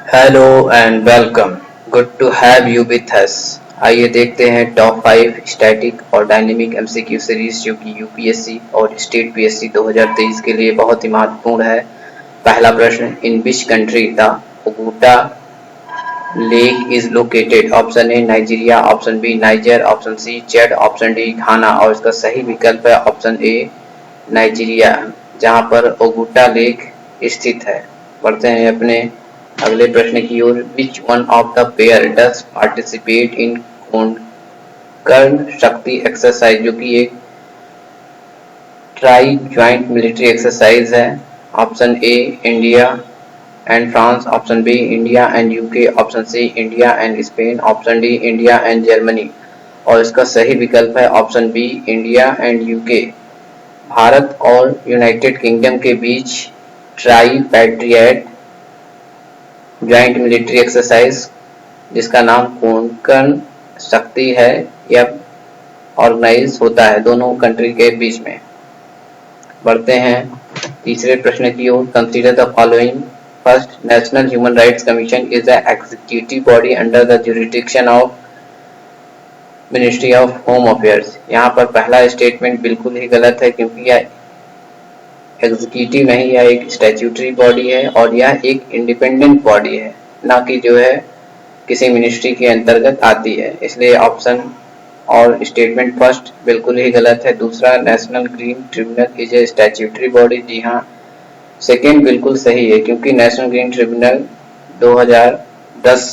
Hello and welcome. Good to have you with us. आइए देखते हैं टॉप 5 स्टैटिक और डायनेमिक एमसीक्यू सीरीज जो कि यूपीएससी और स्टेट पीएससी 2023 के लिए बहुत ही महत्वपूर्ण है। पहला प्रश्न, in which country the Oguta lake is located? Option A Nigeria, option B Niger, option C Chad, option D Ghana. और इसका सही विकल्प है ऑप्शन ए नाइजीरिया, जहां पर ओगुटा लेक स्थित है। बढ़ते हैं अपने अगले प्रश्न की ओर। Which one of the pair does participate in Karna Shakti exercise, जो कि एक ट्राई ज्वाइंट मिलिट्री एक्सरसाइज है। Option A India and France, option B India and UK, option C India and Spain, option D India and Germany. और इसका सही विकल्प है option B India and UK. Bharat और यूनाइटेड किंगडम के बीच tri patriot joint military exercise, जिसका नाम कोंकण शक्ति है, यह ऑर्गेनाइज होता है दोनों कंट्री के बीच में। बढ़ते हैं तीसरे प्रश्न की ओर। Consider the following. First, national human rights commission is the executive body under the jurisdiction of ministry of home affairs. यहाँ पर पहला स्टेटमेंट बिल्कुल ही गलत है, क्योंकि यह एग्जीक्यूटिव नहीं, यह एक स्टैट्यूटरी बॉडी है और यह एक इंडिपेंडेंट बॉडी है, ना कि जो है किसी मिनिस्ट्री के अंतर्गत आती है। इसलिए ऑप्शन और स्टेटमेंट फर्स्ट बिल्कुल ही गलत है। दूसरा, national green tribunal is a statutory body, जी हाँ, सेकेंड बिल्कुल सही है, क्योंकि नेशनल ग्रीन ट्रिब्यूनल 2010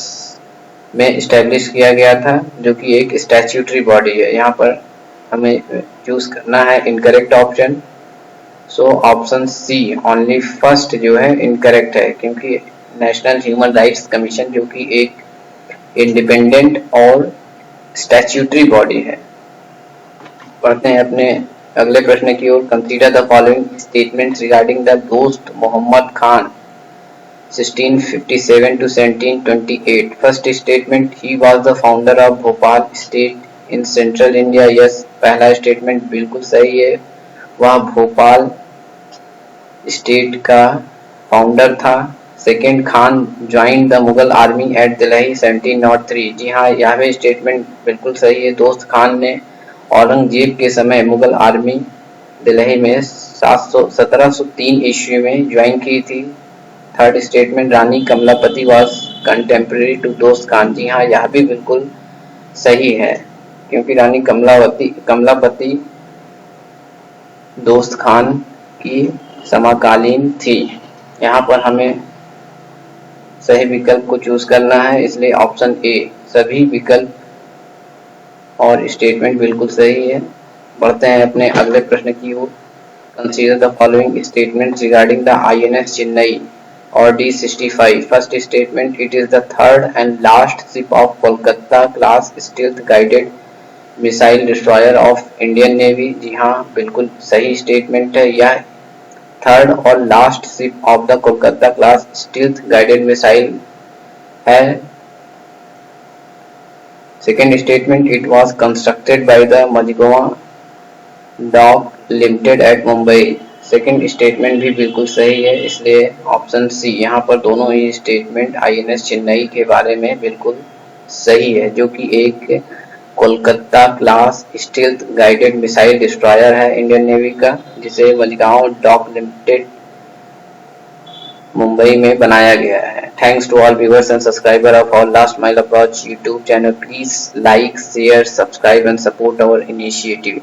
में स्टैब्लिश किया गया था, जो कि एक स्टैट्यूटरी बॉडी है। यहाँ पर हमें चूज करना है incorrect option. So option C only first जो है इनकरेक्ट है, क्योंकि नेशनल ह्यूमन राइट्स कमीशन जो कि एक इंडिपेंडेंट और स्टैट्यूटरी बॉडी है। पढ़ते हैं अपने अगले प्रश्न की ओर। Consider the following statements regarding the Dost Mohammad Khan 1657 to 1728। First statement, he was the founder of Bhopal state in central India. Yes, पहला स्टेटमेंट बिल्कुल सही है, वह भोपाल स्टेट का फाउंडर था। Second, Khan join the Mughal army at Delhi 1703। जी हाँ, यह भी स्टेटमेंट बिल्कुल सही है। दोस्त खान ने औरंगजेब के समय मुगल आर्मी दिल्ली में 1703 ईस्वी में ज्वाइन की थी। Third statement, Rani Kamlapati was contemporary to Dost Khan. जी हाँ, यह भी बिल्कुल सही है, क्योंकि रानी कमलापति दोस्त खान की समकालीन थी। यहाँ पर हमें सही विकल्प को चूज करना है, इसलिए ऑप्शन ए, सभी विकल्प और स्टेटमेंट बिल्कुल सही है। बढ़ते हैं अपने अगले प्रश्न की ओर। Consider the following statements regarding the INS Chennai और D65। First statement, it is the third and last ship of Kolkata class stealth guided missile destroyer of Indian navy. जी हाँ, बिल्कुल सही स्टेटमेंट है, यह थर्ड और last ship of the Kolkata class stealth guided missile है। Second statement, it was constructed by the Mazagon dock limited at Mumbai. Second statement भी बिल्कुल सही है, इसलिए ऑप्शन सी, यहाँ पर दोनों ही स्टेटमेंट आईएनएस चेन्नई के बारे में बिल्कुल सही है, जो कि एक Kolkata class stealth guided missile destroyer है इंडियन नेवी का, जिसे मझगांव डॉक लिमिटेड मुंबई में बनाया गया है। Thanks to all viewers and subscriber of our last mile approach YouTube channel. Please like, share, subscribe and support our initiative.